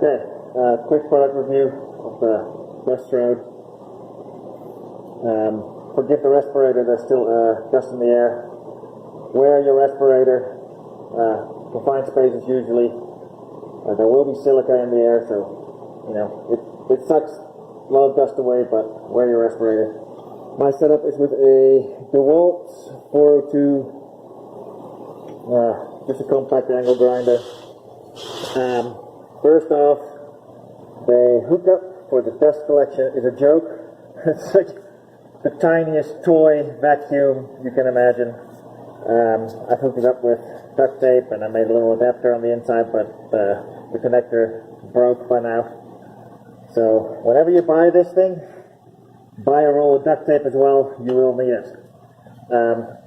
Okay, quick product review of the Shroud. Forgive the respirator, there's still dust in the air. Wear your respirator. Confined spaces usually. There will be silica in the air, so you know it sucks a lot of dust away, but wear your respirator. My setup is with a DeWalt 402, just a compact angle grinder. First off, the hookup for the dust collection is a joke. It's like the tiniest toy vacuum you can imagine. I've hooked it up with duct tape and I made a little adapter on the inside, but the connector broke by now. So whenever you buy this thing, buy a roll of duct tape as well. You will need it.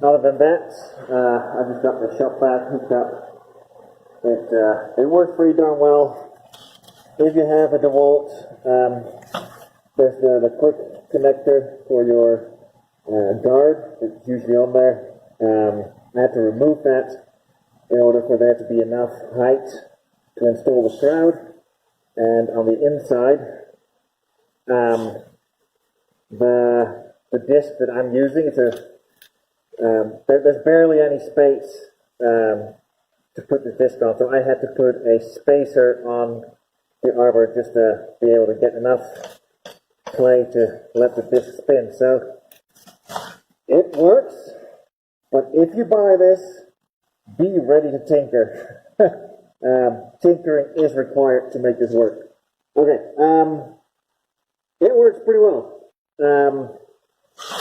Other than that, I just got the shop vac hooked up. It works pretty darn well. If you have a DeWalt, there's the quick connector for your guard. It's usually on there. I had to remove that in order for there to be enough height to install the shroud. And on the inside, the disc that I'm using, there's barely any space to put the disc on, so I had to put a spacer on the arbor just to be able to get enough play to let the disc spin. So it works, but if you buy this, be ready to tinker. Tinkering is required to make this work. Okay, it works pretty well. I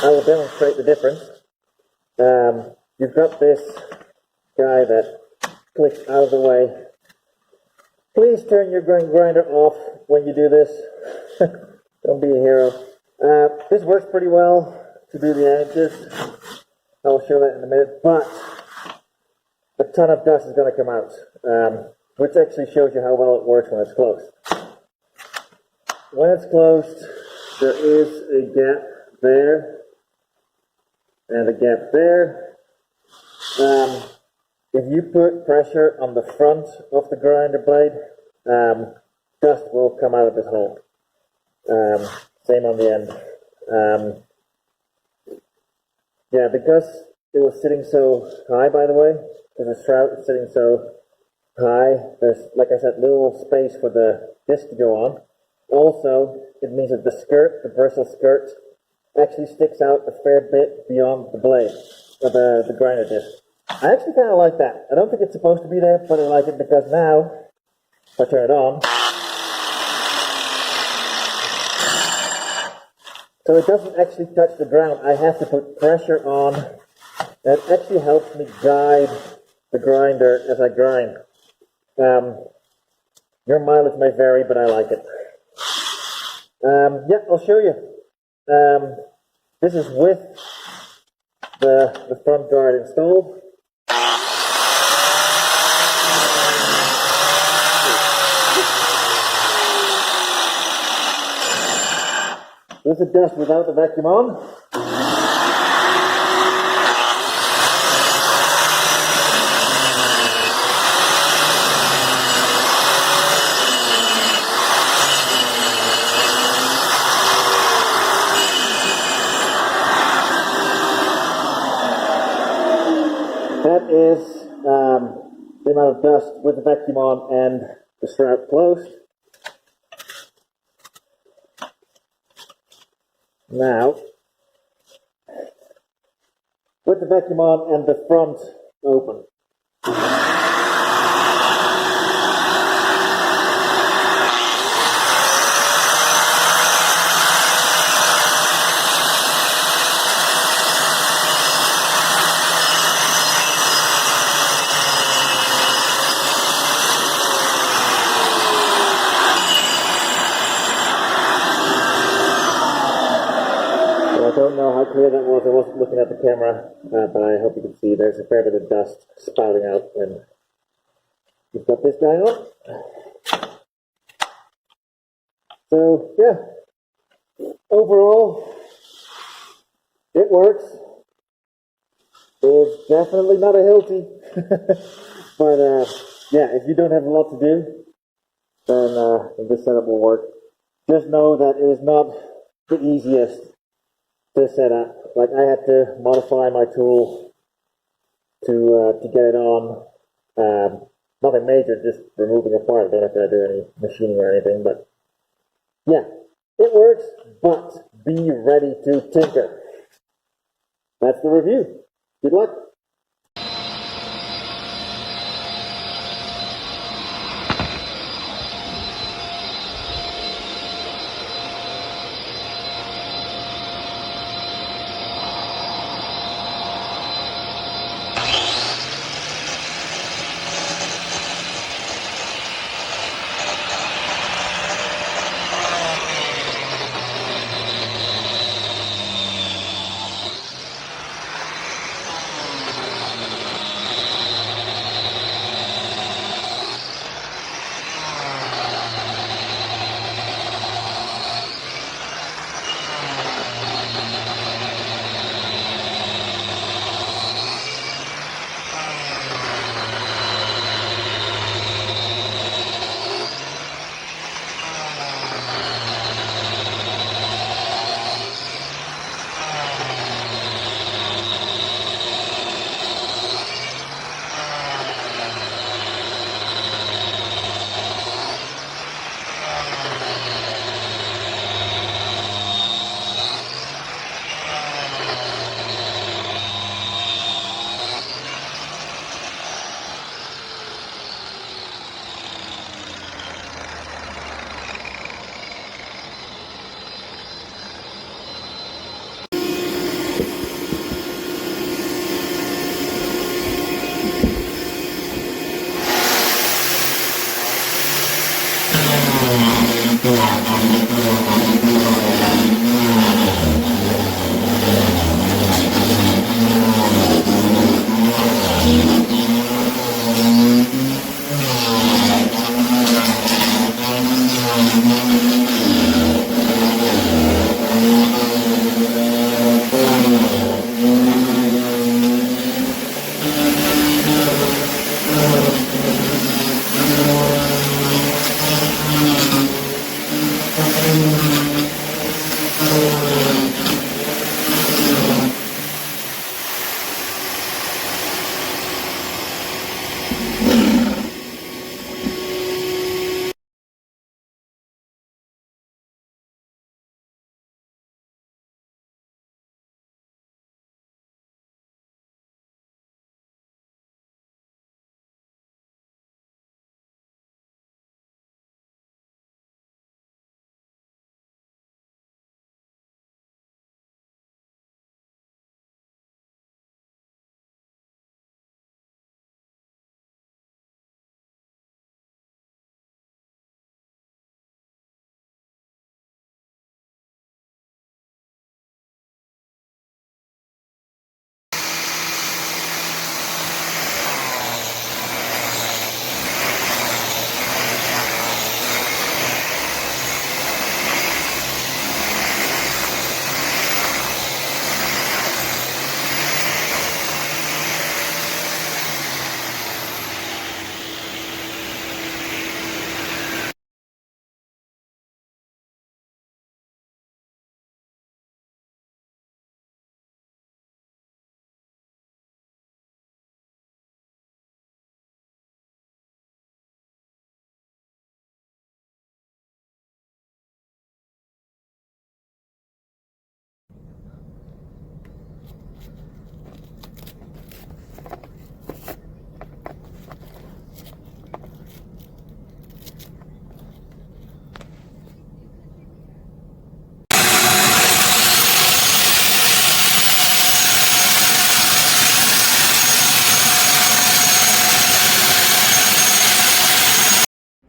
will demonstrate the difference. You've got this guy that clicks out of the way. Please turn your grinder off when you do this. Don't be a hero. This works pretty well to do the edges. I'll show that in a minute, but a ton of dust is going to come out, which actually shows you how well it works when it's closed. When it's closed, there is a gap there and a gap there. If you put pressure on the front of the grinder blade, dust will come out of this hole. Same on the end. Yeah, because it was sitting so high, by the way, because the shroud is sitting so high, there's, like I said, little space for the disc to go on. Also, it means that the skirt, the bristle skirt, actually sticks out a fair bit beyond the blade, or the grinder disc. I actually kind of like that. I don't think it's supposed to be there, but I like it because now, if I turn it on, so it doesn't actually touch the ground. I have to put pressure on. That actually helps me guide the grinder as I grind. Your mileage may vary, but I like it. Yeah, I'll show you. This is with the front guard installed. This is dust without the vacuum on. That is the amount of dust with the vacuum on and the strap closed. Now, with the vacuum on and the front open. I don't know how clear that was. I wasn't looking at the camera, but I hope you can see there's a fair bit of dust spouting out when you've got this guy on. So, yeah, overall, it works. It's definitely not a Hilti, but yeah, if you don't have a lot to do, then this setup will work. Just know that it is not the easiest to set up. Like, I had to modify my tool to get it on. Nothing major, just removing a part. Don't have to do any machining or anything, but yeah, it works, but be ready to tinker. That's the review. Good luck.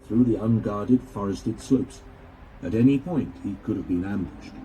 Through the unguarded forested slopes. At any point he could have been ambushed.